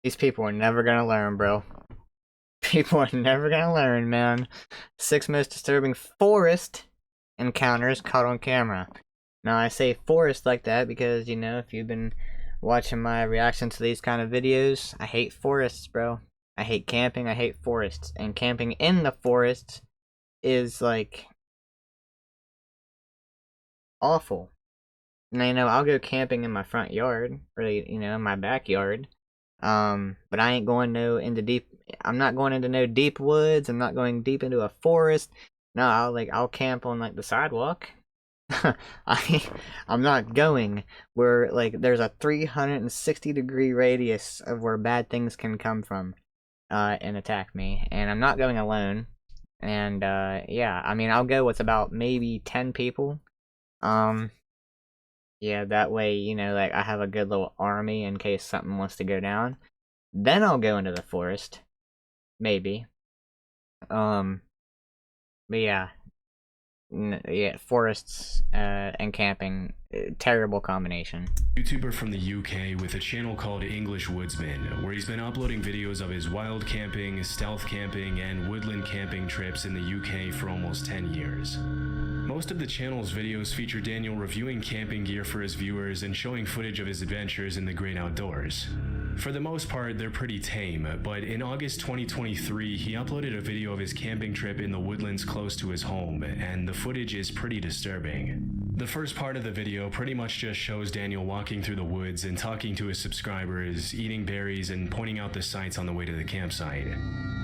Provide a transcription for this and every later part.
These people are never gonna learn, bro. People are never gonna learn, man. 6 most disturbing forest encounters caught on camera. Now, I say forest like that because, you know, if you've been watching my reaction to these kind of videos, I hate forests, bro. I hate camping, I hate forests. And camping in the forest is, like, awful. Now, you know, I'll go camping in my front yard, or, you know, in my backyard. But I ain't going I'm not going into no deep woods, I'm not going deep into a forest. No, I'll camp on, like, the sidewalk. I'm not going where, like, there's a 360-degree radius of where bad things can come from, and attack me. And I'm not going alone. And, yeah, I mean, I'll go with about maybe 10 people. Yeah, that way, you know, like, I have a good little army in case something wants to go down. Then I'll go into the forest. Maybe. But yeah. Yeah, forests, and camping, terrible combination. YouTuber from the UK with a channel called English Woodsman, where he's been uploading videos of his wild camping, stealth camping, and woodland camping trips in the UK for almost 10 years. Most of the channel's videos feature Daniel reviewing camping gear for his viewers and showing footage of his adventures in the great outdoors. For the most part, they're pretty tame, but in August 2023, he uploaded a video of his camping trip in the woodlands close to his home, and the footage is pretty disturbing. The first part of the video pretty much just shows Daniel walking through the woods and talking to his subscribers, eating berries, and pointing out the sights on the way to the campsite.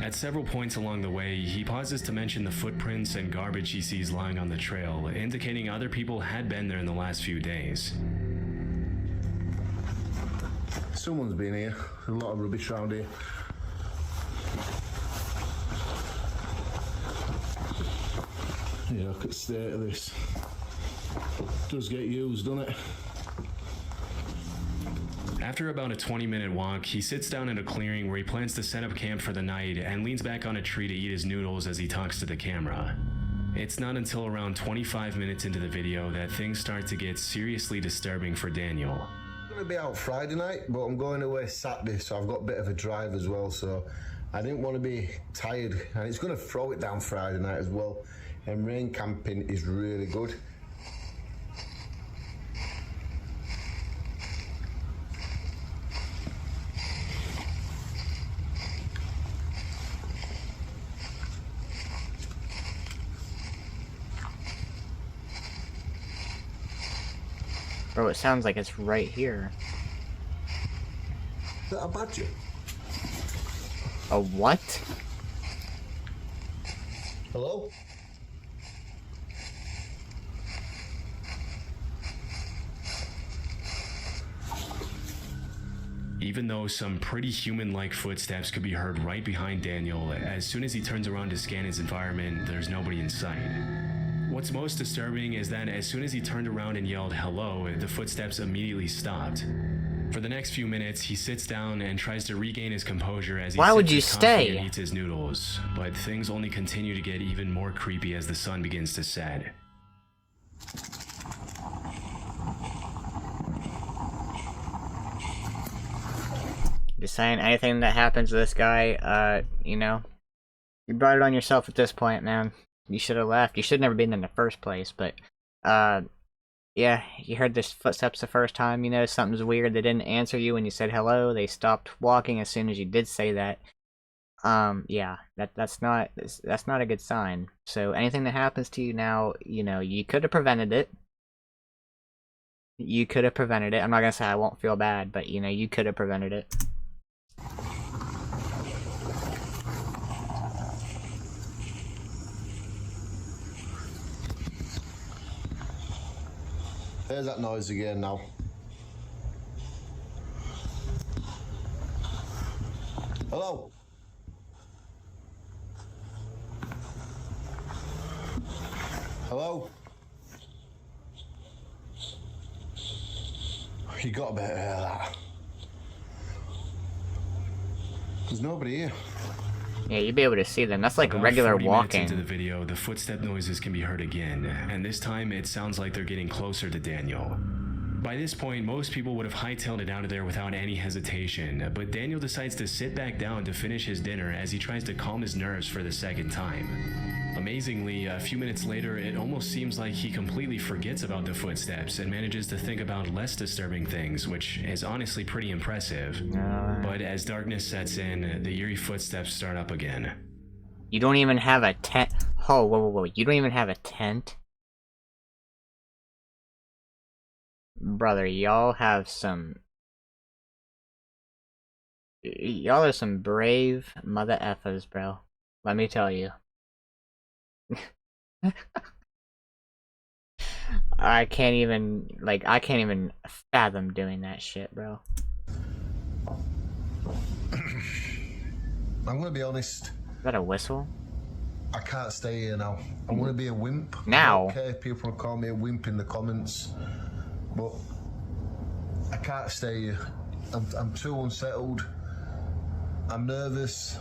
At several points along the way, he pauses to mention the footprints and garbage he sees lying on the trail, indicating other people had been there in the last few days. Someone's been here. There's a lot of rubbish around here. Yeah, look at the state of this. Does get used, doesn't it? After about a 20-minute walk, he sits down in a clearing where he plans to set up camp for the night and leans back on a tree to eat his noodles as he talks to the camera. It's not until around 25 minutes into the video that things start to get seriously disturbing for Daniel. I'm going to be out Friday night, but I'm going away Saturday, so I've got a bit of a drive as well, so I didn't want to be tired, and it's going to throw it down Friday night as well, and rain camping is really good. Bro, it sounds like it's right here. Is that a badger? A what? Hello? Even though some pretty human-like footsteps could be heard right behind Daniel, as soon as he turns around to scan his environment, there's nobody in sight. What's most disturbing is that as soon as he turned around and yelled hello, the footsteps immediately stopped. For the next few minutes, he sits down and tries to regain his composure as he Why would sips you his coffee stay? and eats his noodles, but things only continue to get even more creepy as the sun begins to set. Just saying, anything that happens to this guy, you know, you brought it on yourself at this point, man. You should have left. You should have never been in the first place, but, yeah, you heard the footsteps the first time, you know, something's weird. They didn't answer you when you said hello. They stopped walking as soon as you did say that. Yeah, that's not a good sign. So anything that happens to you now, you know, you could have prevented it. You could have prevented it. I'm not gonna say I won't feel bad, but, you know, you could have prevented it. There's that noise again now. Hello? Hello? You got to better hear that. There's nobody here. Yeah, you'd be able to see them. That's like About regular 40 minutes walking. into the video, the footstep noises can be heard again, and this time it sounds like they're getting closer to Daniel. By this point, most people would have hightailed it out of there without any hesitation, but Daniel decides to sit back down to finish his dinner as he tries to calm his nerves for the second time. Amazingly, a few minutes later, it almost seems like he completely forgets about the footsteps and manages to think about less disturbing things, which is honestly pretty impressive. But as darkness sets in, the eerie footsteps start up again. You don't even have a tent. Oh, whoa. You don't even have a tent? Brother, y'all have some... Y'all are some brave mother effers, bro. Let me tell you. I can't even fathom doing that shit, bro. I'm gonna be honest. Is that a whistle? I can't stay here now. I'm gonna be a wimp. Now? I don't care if people call me a wimp in the comments, but I can't stay here. I'm too unsettled. I'm nervous.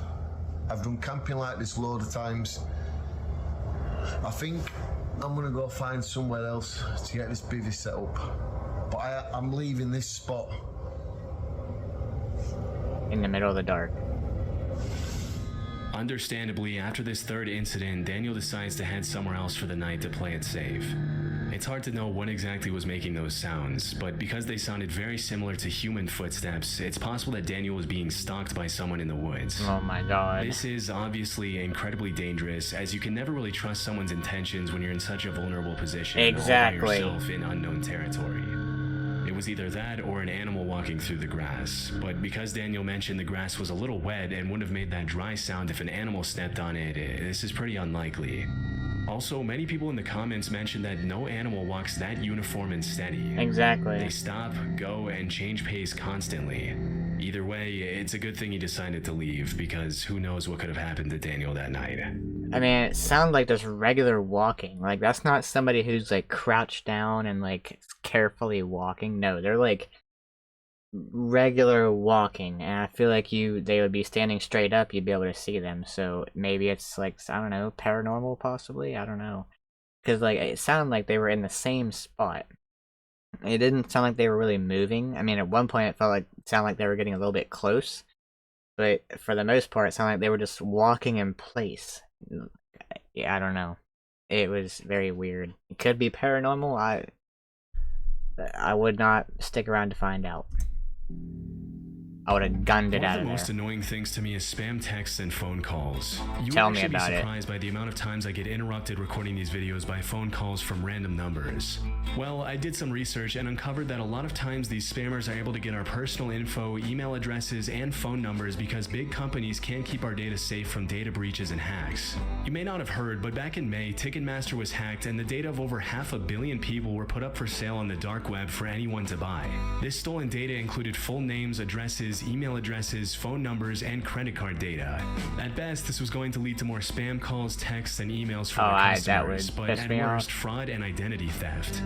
I've done camping like this loads of times. I think I'm gonna go find somewhere else to get this bivvy set up. But I'm leaving this spot. In the middle of the dark. Understandably, after this third incident, Daniel decides to head somewhere else for the night to play it safe. It's hard to know what exactly was making those sounds, but because they sounded very similar to human footsteps, it's possible that Daniel was being stalked by someone in the woods. Oh my god. This is obviously incredibly dangerous, as you can never really trust someone's intentions when you're in such a vulnerable position. Exactly. All by yourself in unknown territory. It was either that or an animal walking through the grass, but because Daniel mentioned the grass was a little wet and wouldn't have made that dry sound if an animal stepped on it, this is pretty unlikely. Also, many people in the comments mentioned that no animal walks that uniform and steady. Exactly. They stop, go, and change pace constantly. Either way, it's a good thing he decided to leave, because who knows what could have happened to Daniel that night. I mean, it sounds like just regular walking. Like, that's not somebody who's, like, crouched down and, like, carefully walking. No, they're, like, regular walking. And I feel like they would be standing straight up, you'd be able to see them. So maybe it's, like, I don't know, paranormal possibly? I don't know. Because, like, it sounded like they were in the same spot. It didn't sound like they were really moving. I mean, at one point it sounded like they were getting a little bit close. But for the most part, it sounded like they were just walking in place. Yeah, I don't know. It was very weird. It could be paranormal. I would not stick around to find out. I would have gunned it One out of the of most there. annoying things to me is spam texts and phone calls. You Tell would me actually about be it. surprised by the amount of times I get interrupted recording these videos by phone calls from random numbers. Well, I did some research and uncovered that a lot of times these spammers are able to get our personal info, email addresses, and phone numbers because big companies can't keep our data safe from data breaches and hacks. You may not have heard, but back in May, Ticketmaster was hacked and the data of over 500 million people were put up for sale on the dark web for anyone to buy. This stolen data included full names, addresses, email addresses, phone numbers, and credit card data. At best, this was going to lead to more spam calls, texts, and emails from their customers, that would but piss at me worst, off. fraud and identity theft.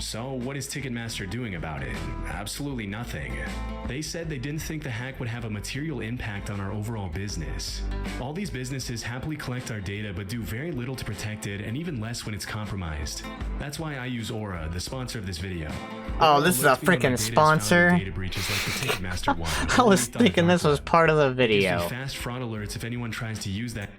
So, what is Ticketmaster doing about it? Absolutely nothing. They said they didn't think the hack would have a material impact on our overall business. All these businesses happily collect our data but do very little to protect it, and even less when it's compromised. That's why I use Aura, the sponsor of this video. Oh, this is a freaking sponsor. Data breaches like the Ticketmaster one. I was thinking this was part of the Gives me video. fast fraud alerts if anyone tries to use that.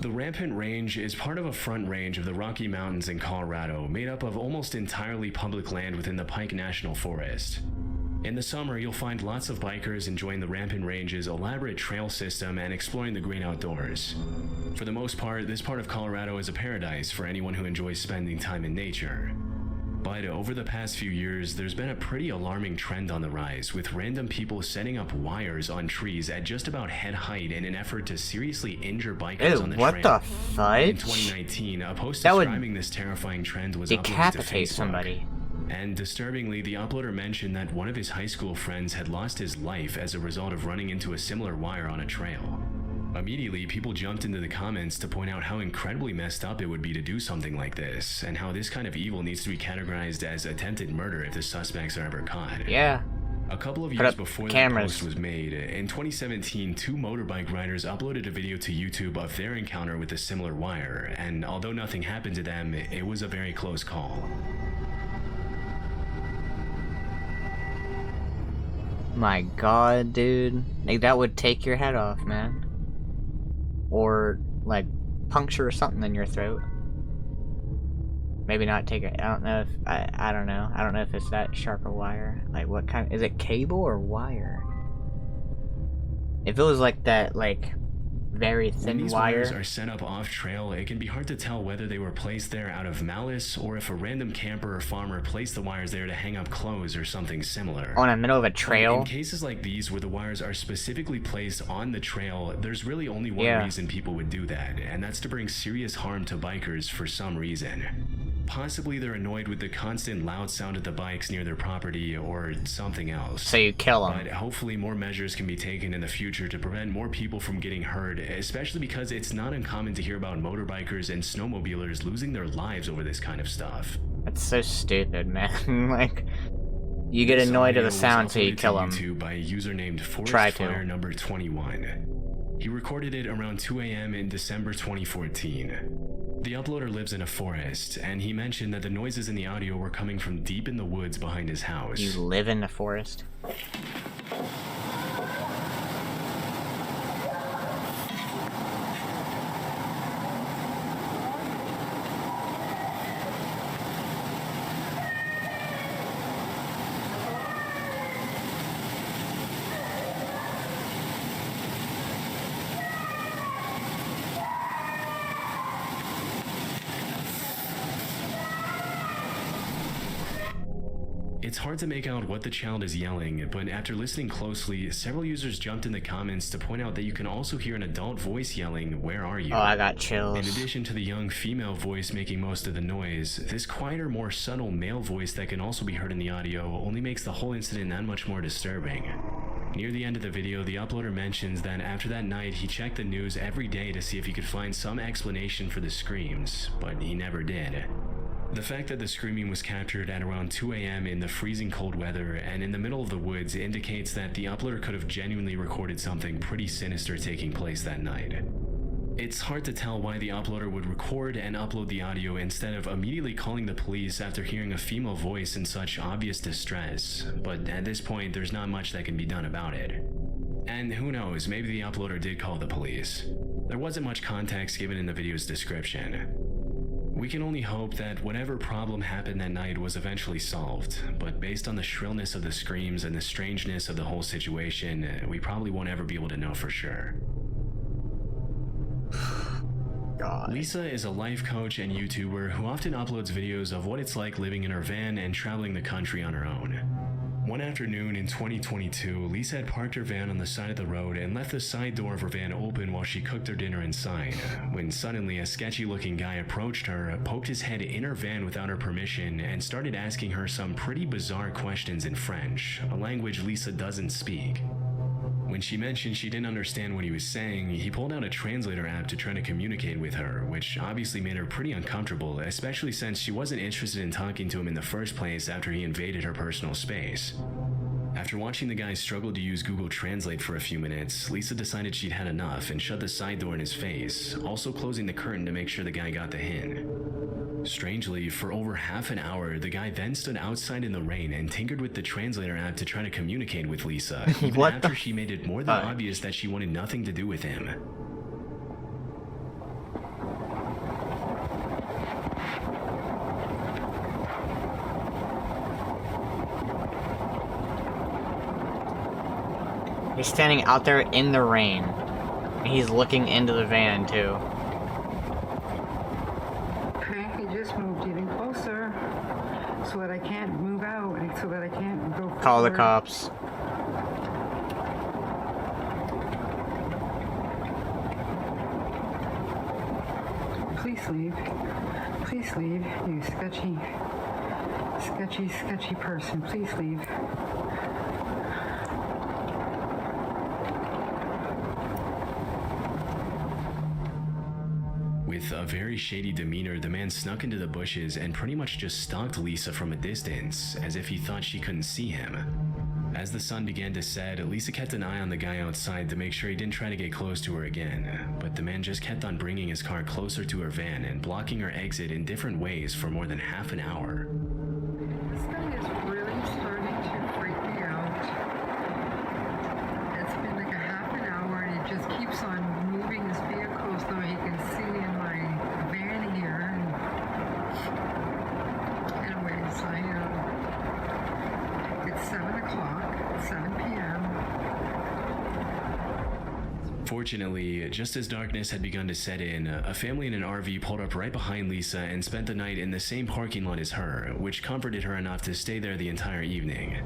The Rampant Range is part of a front range of the Rocky Mountains in Colorado, made up of almost entirely public land within the Pike National Forest. In the summer, you'll find lots of bikers enjoying the Rampant Range's elaborate trail system and exploring the great outdoors. For the most part, this part of Colorado is a paradise for anyone who enjoys spending time in nature. But over the past few years, there's been a pretty alarming trend on the rise, with random people setting up wires on trees at just about head height in an effort to seriously injure bikers Ew, on the what trail. the In fudge? 2019, a post That would describing this terrifying trend was uploaded to Decapitate Facebook. somebody. And disturbingly, the uploader mentioned that one of his high school friends had lost his life as a result of running into a similar wire on a trail. Immediately, people jumped into the comments to point out how incredibly messed up it would be to do something like this, and how this kind of evil needs to be categorized as attempted murder if the suspects are ever caught. Yeah. A couple of Put years up before the cameras. post was made, in 2017, two motorbike riders uploaded a video to YouTube of their encounter with a similar wire, and although nothing happened to them, it was a very close call. My god, dude. Like, that would take your head off, man. Or, like, puncture something in your throat. Maybe not take it. I don't know if I don't know. I don't know if it's that sharp a wire. Like, what kind? Is it cable or wire? If it was like that, like, very thin When these wire. wires are set up off trail, it can be hard to tell whether they were placed there out of malice or if a random camper or farmer placed the wires there to hang up clothes or something similar. On the middle of a trail. In cases like these where the wires are specifically placed on the trail, there's really only one reason people would do that, and that's to bring serious harm to bikers for some reason. Possibly they're annoyed with the constant loud sound of the bikes near their property or something else. So you kill them. But hopefully more measures can be taken in the future to prevent more people from getting hurt, especially because it's not uncommon to hear about motorbikers and snowmobilers losing their lives over this kind of stuff. That's so stupid, man. Like, you get annoyed at the sound, so you kill them. YouTube by a user named Try to. Fire number 21. He recorded it around 2 a.m. in December 2014. The uploader lives in a forest, and he mentioned that the noises in the audio were coming from deep in the woods behind his house. You live in the forest? It's hard to make out what the child is yelling, but after listening closely, several users jumped in the comments to point out that you can also hear an adult voice yelling, "Where are you?" Oh, I got chills. In addition to the young female voice making most of the noise, this quieter, more subtle male voice that can also be heard in the audio only makes the whole incident that much more disturbing. Near the end of the video, the uploader mentions that after that night, he checked the news every day to see if he could find some explanation for the screams, but he never did. The fact that the screaming was captured at around 2 a.m. in the freezing cold weather and in the middle of the woods indicates that the uploader could have genuinely recorded something pretty sinister taking place that night. It's hard to tell why the uploader would record and upload the audio instead of immediately calling the police after hearing a female voice in such obvious distress, but at this point there's not much that can be done about it. And who knows, maybe the uploader did call the police. There wasn't much context given in the video's description. We can only hope that whatever problem happened that night was eventually solved, but based on the shrillness of the screams and the strangeness of the whole situation, we probably won't ever be able to know for sure. God. Lisa is a life coach and YouTuber who often uploads videos of what it's like living in her van and traveling the country on her own. One afternoon in 2022, Lisa had parked her van on the side of the road and left the side door of her van open while she cooked her dinner inside, when suddenly a sketchy-looking guy approached her, poked his head in her van without her permission, and started asking her some pretty bizarre questions in French, a language Lisa doesn't speak. When she mentioned she didn't understand what he was saying, he pulled out a translator app to try to communicate with her, which obviously made her pretty uncomfortable, especially since she wasn't interested in talking to him in the first place after he invaded her personal space. After watching the guy struggle to use Google Translate for a few minutes, Lisa decided she'd had enough and shut the side door in his face, also closing the curtain to make sure the guy got the hint. Strangely, for over half an hour, the guy then stood outside in the rain and tinkered with the translator app to try to communicate with Lisa, even after she made it more than obvious that she wanted nothing to do with him. He's standing out there in the rain. And he's looking into the van, too. He just moved even closer so that I can't move out and so that I can't go forward. Call the cops. Please leave. Please leave, you sketchy person. Please leave. With a very shady demeanor, the man snuck into the bushes and pretty much just stalked Lisa from a distance, as if he thought she couldn't see him. As the sun began to set, Lisa kept an eye on the guy outside to make sure he didn't try to get close to her again, but the man just kept on bringing his car closer to her van and blocking her exit in different ways for more than half an hour. This guy is really starting to freak me out. Unfortunately, just as darkness had begun to set in, a family in an RV pulled up right behind Lisa and spent the night in the same parking lot as her, which comforted her enough to stay there the entire evening.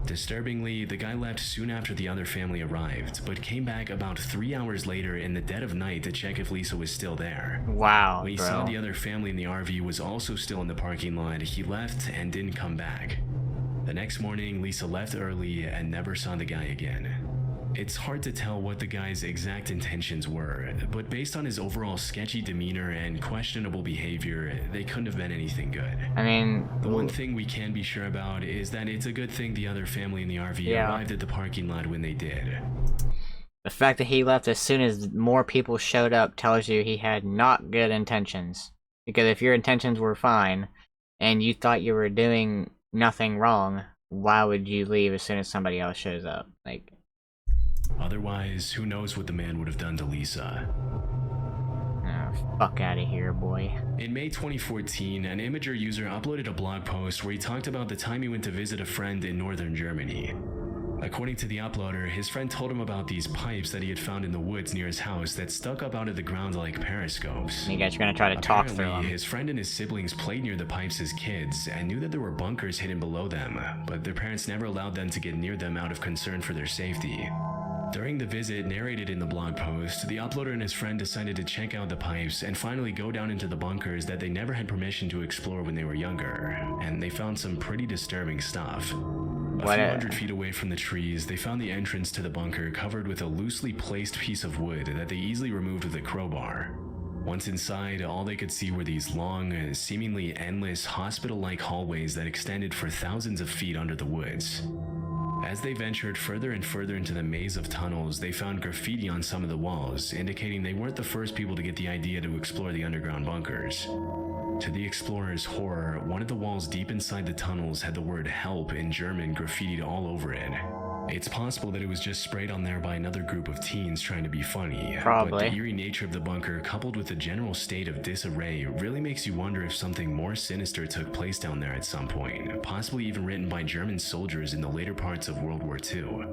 Disturbingly, the guy left soon after the other family arrived, but came back about 3 hours later in the dead of night to check if Lisa was still there. Wow, When he bro. saw the other family in the RV was also still in the parking lot, he left and didn't come back. The next morning, Lisa left early and never saw the guy again. It's hard to tell what the guy's exact intentions were, but based on his overall sketchy demeanor and questionable behavior, they couldn't have been anything good. I mean, The one thing we can be sure about is that it's a good thing the other family in the RV Yeah. arrived at the parking lot when they did. the fact that he left as soon as more people showed up tells you he had not good intentions. Because if your intentions were fine, and you thought you were doing nothing wrong, why would you leave as soon as somebody else shows up? Like, Otherwise, who knows what the man would have done to Lisa. oh, fuck out of here, boy. In May 2014, an Imager user uploaded a blog post where he talked about the time he went to visit a friend in northern Germany. According to the uploader, his friend told him about these pipes that he had found in the woods near his house that stuck up out of the ground like periscopes. You guys are gonna try to talk through Apparently, them. his friend and his siblings played near the pipes as kids and knew that there were bunkers hidden below them, but their parents never allowed them to get near them out of concern for their safety. During the visit narrated in the blog post, the uploader and his friend decided to check out the pipes and finally go down into the bunkers that they never had permission to explore when they were younger, and they found some pretty disturbing stuff. A few hundred feet away from the trees, they found the entrance to the bunker covered with a loosely placed piece of wood that they easily removed with a crowbar. Once inside, all they could see were these long, seemingly endless, hospital-like hallways that extended for thousands of feet under the woods. As they ventured further and further into the maze of tunnels, they found graffiti on some of the walls, indicating they weren't the first people to get the idea to explore the underground bunkers. To the explorers' horror, one of the walls deep inside the tunnels had the word "help" in German graffitied all over it. It's possible that it was just sprayed on there by another group of teens trying to be funny. Probably. But the eerie nature of the bunker, coupled with the general state of disarray, really makes you wonder if something more sinister took place down there at some point, possibly even written by German soldiers in the later parts of World War II.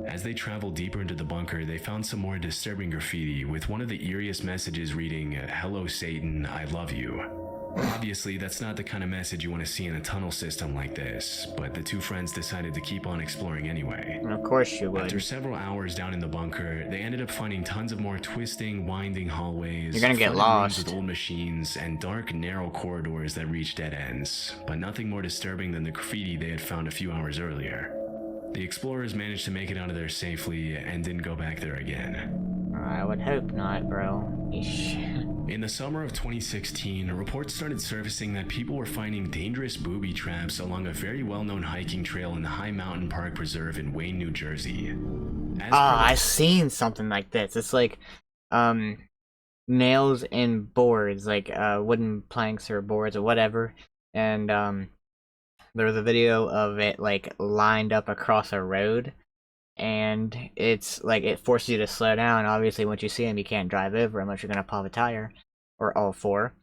As they traveled deeper into the bunker, they found some more disturbing graffiti, with one of the eeriest messages reading, "Hello Satan, I love you." Obviously, that's not the kind of message you want to see in a tunnel system like this, but the two friends decided to keep on exploring anyway. Of course you would. After several hours down in the bunker, they ended up finding tons of more twisting, winding hallways, You're gonna get flooded rooms lost. with old machines, and dark, narrow corridors that reached dead ends, but nothing more disturbing than the graffiti they had found a few hours earlier. The explorers managed to make it out of there safely and didn't go back there again. I would hope not, bro. Eesh. In the summer of 2016, reports started surfacing that people were finding dangerous booby traps along a very well-known hiking trail in the High Mountain Park Preserve in Wayne, New Jersey. I've seen something like this. It's like, nails in boards, like, wooden planks or boards or whatever. And, there was a video of it, like, lined up across a road. And it's like it forces you to slow down. Obviously, once you see them, you can't drive over unless you're gonna pop a tire, or all four.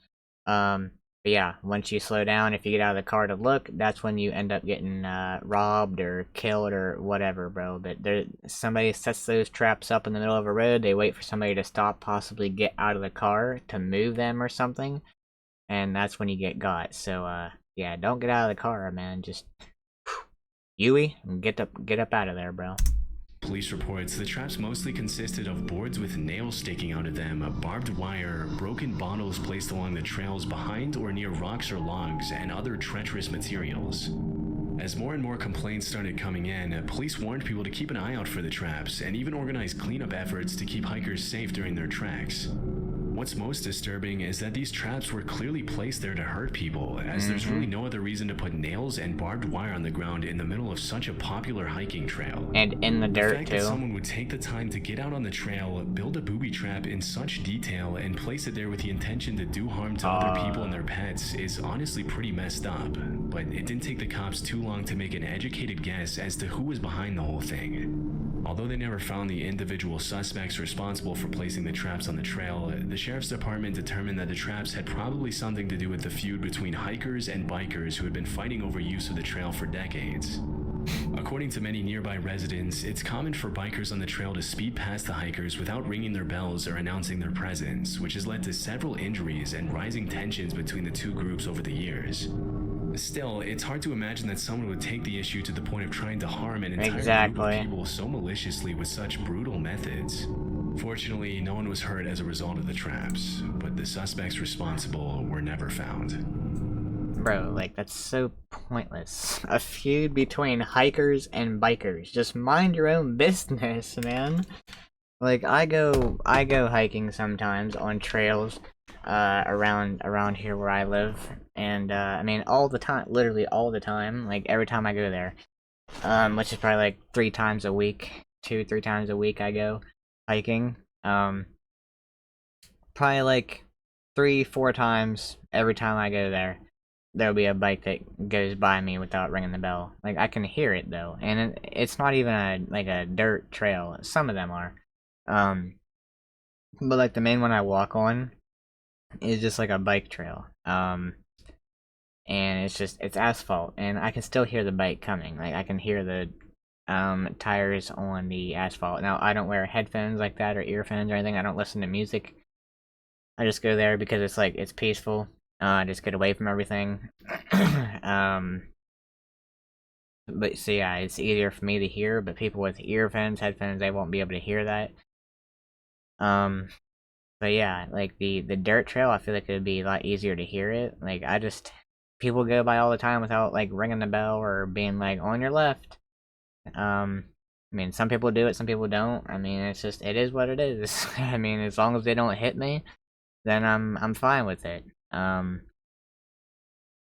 But yeah, once you slow down, if you get out of the car to look, that's when you end up getting robbed or killed or whatever, bro. But somebody sets those traps up in the middle of a road. They wait for somebody to stop, possibly get out of the car to move them or something, and that's when you get got. So yeah, don't get out of the car, man. Just Yui, get up out of there, bro. Police reports the traps mostly consisted of boards with nails sticking out of them, barbed wire, broken bottles placed along the trails behind or near rocks or logs, and other treacherous materials. As more and more complaints started coming in, police warned people to keep an eye out for the traps and even organized cleanup efforts to keep hikers safe during their treks. What's most disturbing is that these traps were clearly placed there to hurt people, as there's really no other reason to put nails and barbed wire on the ground in the middle of such a popular hiking trail. And in the The dirt fact too. that someone would take the time to get out on the trail, build a booby trap in such detail, and place it there with the intention to do harm to other people and their pets is honestly pretty messed up. But it didn't take the cops too long to make an educated guess as to who was behind the whole thing. Although they never found the individual suspects responsible for placing the traps on the trail, the sheriff's department determined that the traps had probably something to do with the feud between hikers and bikers who had been fighting over use of the trail for decades. According to many nearby residents, it's common for bikers on the trail to speed past the hikers without ringing their bells or announcing their presence, which has led to several injuries and rising tensions between the two groups over the years. Still, it's hard to imagine that someone would take the issue to the point of trying to harm an entire group Exactly. of people so maliciously with such brutal methods. Fortunately, no one was hurt as a result of the traps, but the suspects responsible were never found. Bro, like, that's so pointless. A feud between hikers and bikers. Just mind your own business, man. Like, I go hiking sometimes on trails, around here where I live. And, I mean, all the time, literally all the time, like, every time I go there. Which is probably like 3 times a week. 2-3 times a week I go hiking. Probably like 3-4 times every time I go there. There'll be a bike that goes by me without ringing the bell. Like, I can hear it though, and it's not even a dirt trail. Some of them are, but like the main one I walk on is just like a bike trail. And it's asphalt, and I can still hear the bike coming. Like, I can hear the tires on the asphalt. Now, I don't wear headphones like that or earphones or anything. I don't listen to music. I just go there because it's like it's peaceful. Just get away from everything. But so yeah, it's easier for me to hear, but people with earphones, headphones, they won't be able to hear that. But yeah, like the dirt trail, I feel like it would be a lot easier to hear it. Like, people go by all the time without like ringing the bell or being like on your left. I mean, some people do it, some people don't. I mean, it is what it is. I mean, as long as they don't hit me, then I'm fine with it.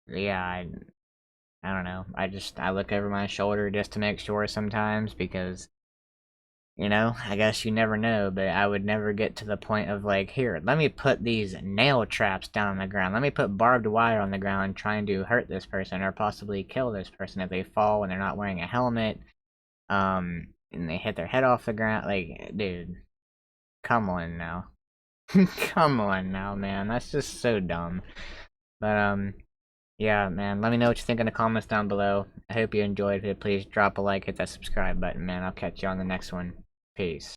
Yeah, I don't know. I look over my shoulder just to make sure sometimes because, you know, I guess you never know, but I would never get to the point of like, here, let me put these nail traps down on the ground. Let me put barbed wire on the ground trying to hurt this person or possibly kill this person if they fall and they're not wearing a helmet. And they hit their head off the ground. Like, dude, come on now. Come on now, man. That's just so dumb. But, yeah, man, let me know what you think in the comments down below. I hope you enjoyed it. Please drop a like, hit that subscribe button, man. I'll catch you on the next one. Peace.